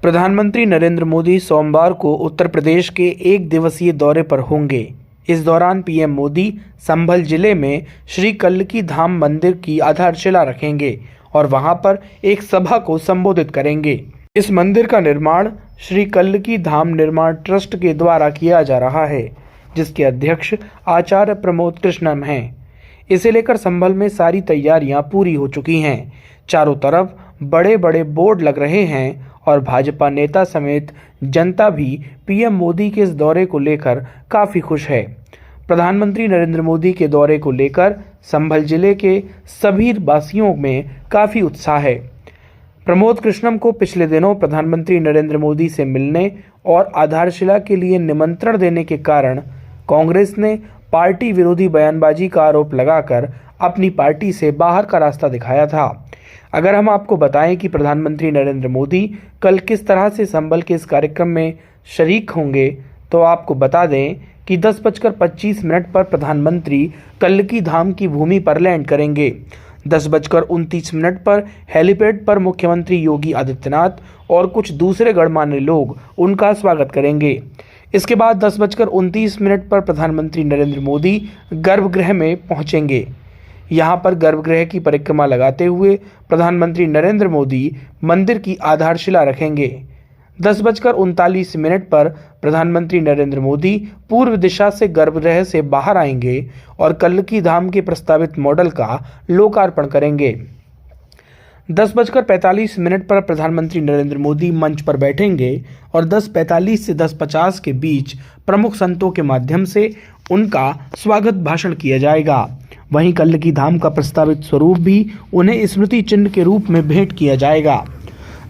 प्रधानमंत्री नरेंद्र मोदी सोमवार को उत्तर प्रदेश के एक दिवसीय दौरे पर होंगे। इस दौरान पीएम मोदी संभल जिले में श्री कल्लकी धाम मंदिर की आधारशिला रखेंगे और वहां पर एक सभा को संबोधित करेंगे। इस मंदिर का निर्माण श्री कल्लकी धाम निर्माण ट्रस्ट के द्वारा किया जा रहा है, जिसके अध्यक्ष आचार्य प्रमोद कृष्णम हैं। इसे लेकर संभल में सारी तैयारियां पूरी हो चुकी हैं। चारों तरफ बड़े बड़े बोर्ड लग रहे हैं और भाजपा नेता समेत जनता भी पीएम मोदी के इस दौरे को लेकर काफ़ी खुश है। प्रधानमंत्री नरेंद्र मोदी के दौरे को लेकर संभल जिले के सभी वासियों में काफ़ी उत्साह है। प्रमोद कृष्णम को पिछले दिनों प्रधानमंत्री नरेंद्र मोदी से मिलने और आधारशिला के लिए निमंत्रण देने के कारण कांग्रेस ने पार्टी विरोधी बयानबाजी का आरोप लगाकर अपनी पार्टी से बाहर का रास्ता दिखाया था। अगर हम आपको बताएं कि प्रधानमंत्री नरेंद्र मोदी कल किस तरह से संभल के इस कार्यक्रम में शरीक होंगे, तो आपको बता दें कि 10:25 पर प्रधानमंत्री कल्लकी धाम की भूमि पर लैंड करेंगे। 10:29 पर हेलीपैड पर मुख्यमंत्री योगी आदित्यनाथ और कुछ दूसरे गणमान्य लोग उनका स्वागत करेंगे। इसके बाद 10:29 पर प्रधानमंत्री नरेंद्र मोदी गर्भगृह में पहुंचेंगे। यहां पर गर्भगृह की परिक्रमा लगाते हुए प्रधानमंत्री नरेंद्र मोदी मंदिर की आधारशिला रखेंगे। 10:39 पर प्रधानमंत्री नरेंद्र मोदी पूर्व दिशा से गर्भगृह से बाहर आएंगे और कल्लकी धाम के प्रस्तावित मॉडल का लोकार्पण करेंगे। 10:45 पर प्रधानमंत्री नरेंद्र मोदी मंच पर बैठेंगे और 10:45 से 10:50 के बीच प्रमुख संतों के माध्यम से उनका स्वागत भाषण किया जाएगा। वहीं कल्लकी धाम का प्रस्तावित स्वरूप भी उन्हें स्मृति चिन्ह के रूप में भेंट किया जाएगा।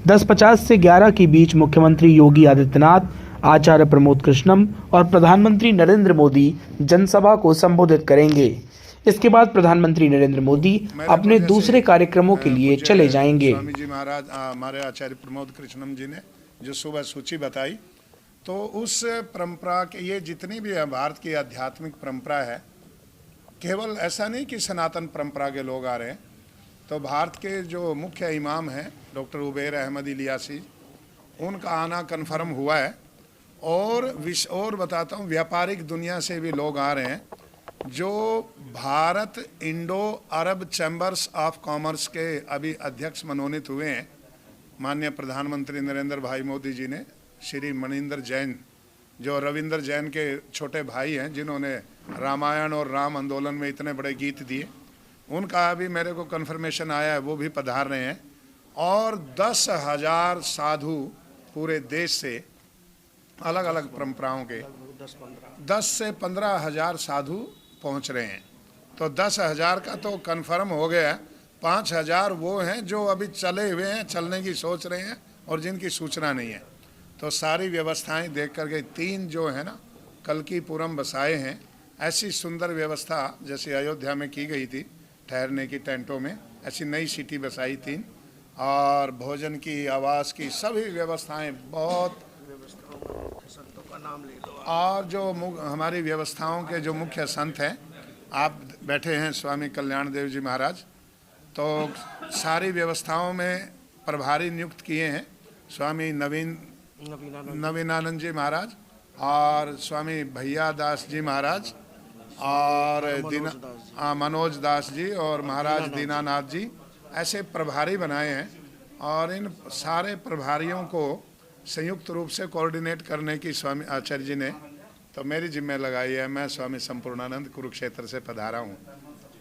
10:50 से 11 के बीच मुख्यमंत्री योगी आदित्यनाथ, आचार्य प्रमोद कृष्णम और प्रधानमंत्री नरेंद्र मोदी जनसभा को संबोधित करेंगे। इसके बाद प्रधानमंत्री नरेंद्र मोदी अपने दूसरे कार्यक्रमों के लिए चले जाएंगे। स्वामी जी महाराज, हमारे आचार्य प्रमोद कृष्णम जी ने जो सुबह सूची बताई, तो उस परंपरा के ये जितनी भी है भारत की आध्यात्मिक परंपरा है, केवल ऐसा नहीं कि सनातन परंपरा के लोग आ रहे हैं। तो भारत के जो मुख्य इमाम हैं डॉक्टर उबैर अहमद इलियासी, उनका आना कन्फर्म हुआ है। और बताता हूँ, व्यापारिक दुनिया से भी लोग आ रहे हैं। जो Bharat Indo Arab chambers of commerce के अभी अध्यक्ष मनोनीत हुए हैं माननीय प्रधानमंत्री नरेंद्र भाई मोदी जी ने, श्री मनिंदर जैन, जो रविंदर जैन के छोटे भाई हैं, जिन्होंने रामायण और राम आंदोलन में इतने बड़े गीत दिए, उनका अभी मेरे को कन्फर्मेशन आया है, वो भी पधार रहे हैं। और 10,000 साधु पूरे देश से अलग अलग परंपराओं के 10 से 15,000 साधु पहुंच रहे हैं। तो 10,000 का तो कन्फर्म हो गया। 5,000 वो हैं जो अभी चले हुए हैं, चलने की सोच रहे हैं और जिनकी सूचना नहीं है। तो सारी व्यवस्थाएं देख करके 3 जो है ना कल्कीपुरम बसाए हैं। ऐसी सुंदर व्यवस्था जैसे अयोध्या में की गई थी ठहरने की टेंटों में, ऐसी नई सिटी बसाई 3, और भोजन की, आवास की सभी व्यवस्थाएं बहुत। और जो हमारी व्यवस्थाओं के जो मुख्य संत हैं, आप बैठे हैं स्वामी कल्याण देव जी महाराज, तो सारी व्यवस्थाओं में प्रभारी नियुक्त किए हैं स्वामी नवीनानंद जी महाराज और स्वामी भैया दास जी महाराज और मनोज दास जी और महाराज दीनानाथ जी, ऐसे प्रभारी बनाए हैं। और इन सारे प्रभारियों को संयुक्त रूप से कोऑर्डिनेट करने की स्वामी आचार्य जी ने तो मेरी जिम्मे लगाई है। मैं स्वामी संपूर्णानंद कुरुक्षेत्र से पधारा हूँ।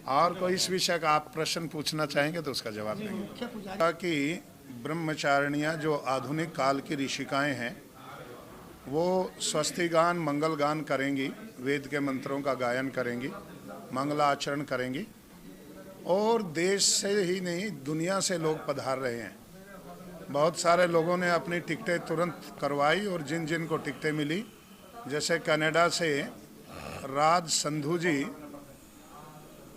और कोई इस विषय का आप प्रश्न पूछना चाहेंगे तो उसका जवाब देंगे। ताकि ब्रह्मचारिणियाँ जो आधुनिक काल की ऋषिकाएँ हैं, वो स्वस्ति गान, मंगल गान करेंगी, वेद के मंत्रों का गायन करेंगी, मंगलाचरण करेंगी। और देश से ही नहीं, दुनिया से लोग पधार रहे हैं। बहुत सारे लोगों ने अपनी टिकटें तुरंत करवाई और जिन जिन को टिकटें मिली, जैसे कनाडा से राज संधू जी,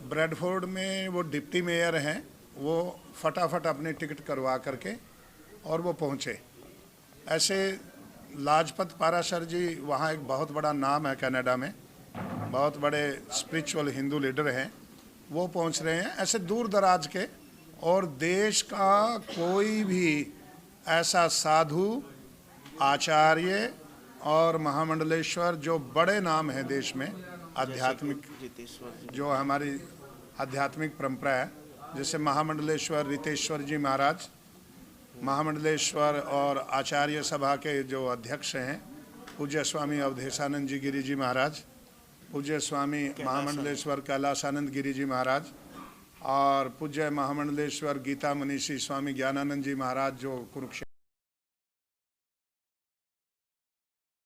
ब्रैडफोर्ड में वो डिप्टी मेयर हैं, वो फटाफट अपनी टिकट करवा करके और वो पहुँचे। ऐसे लाजपत पाराशर जी, वहाँ एक बहुत बड़ा नाम है कनाडा में, बहुत बड़े स्पिरिचुअल हिंदू लीडर हैं, वो पहुँच रहे हैं। ऐसे दूर दराज के और देश का कोई भी ऐसा साधु आचार्य और महामंडलेश्वर जो बड़े नाम हैं देश में आध्यात्मिक, जो हमारी आध्यात्मिक परंपरा है, जैसे महामंडलेश्वर रितेश्वर जी महाराज, महामंडलेश्वर और आचार्य सभा के जो अध्यक्ष हैं पूज्य स्वामी अवधेशानंद जी गिरी जी महाराज, पूज्य स्वामी महामंडलेश्वर कैलासानंद गिरी जी महाराज और पूज्य महामंडलेश्वर गीता मनीषी स्वामी ज्ञानानंद जी महाराज जो कुरुक्षेत्र